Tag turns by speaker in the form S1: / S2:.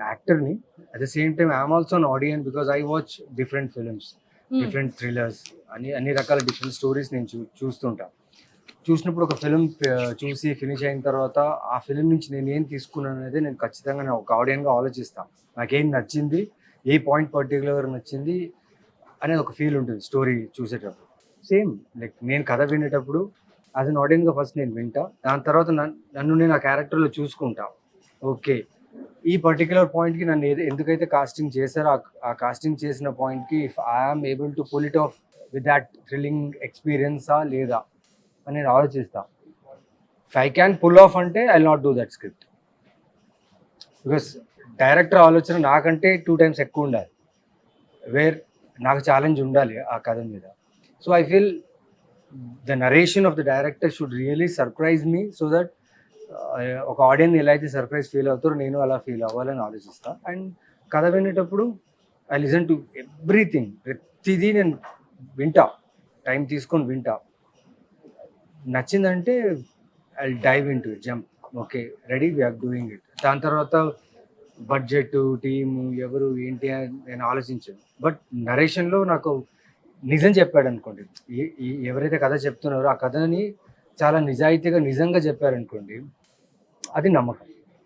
S1: యాక్టర్ని, at the same time I'm also an audience because I watch different films, different thrillers, అన్ని రకాల different stories నేను చూస్తుంటా. చూసినప్పుడు ఒక film చూసి ఫినిష్ అయిన తర్వాత ఆ ఫిలిం నుంచి నేను ఏం తీసుకున్నాను అనేది నేను ఖచ్చితంగా నేను ఒక ఆడియన్గా ఆలోచిస్తాను. నాకేం నచ్చింది, ఏ పాయింట్ పర్టికులర్ నచ్చింది అనేది ఒక ఫీల్ ఉంటుంది స్టోరీ చూసేటప్పుడు. సేమ్ లైక్ నేను కథ వినేటప్పుడు యాజ్ అన్ ఆడియన్గా ఫస్ట్ నేను వింటా, దాని తర్వాత నన్ను నేను ఆ క్యారెక్టర్లో చూసుకుంటా. ఓకే, ఈ పర్టికులర్ పాయింట్కి నన్ను ఎందుకైతే కాస్టింగ్ చేశారో ఆ కాస్టింగ్ చేసిన పాయింట్కి if I'm able to pull it off with that thrilling ఎక్స్పీరియన్సా లేదా అని నేను ఆలోచిస్తా. If I can pull off అంటే I not do that script, because director ఆలోచన నాకంటే 2 times ఎక్కువ ఉండాలి, వేర్ నాకు ఛాలెంజ్ ఉండాలి ఆ కథ మీద. So I feel the narration of the director should really surprise me so that ఒక ఆడియన్స్ ఎలా అయితే సర్ప్రైజ్ ఫీల్ అవుతారో నేను అలా ఫీల్ అవ్వాలని ఆలోచిస్తా. అండ్ కథ వినేటప్పుడు ఐ లిజన్ టు ఎవ్రీథింగ్, ప్రతిదీ నేను వింటా, టైం తీసుకొని వింటా. నచ్చిందంటే I dive into it, jump, okay ready, we're doing it. దాని తర్వాత బడ్జెట్, టీము, ఎవరు ఏంటి అని నేను ఆలోచించాను. బట్ నరేషన్లో నాకు నిజం చెప్పాడు అనుకోండి, ఎవరైతే కథ చెప్తున్నారో ఆ కథని చాలా నిజాయితీగా నిజంగా చెప్పారనుకోండి, అది నమ్మకం.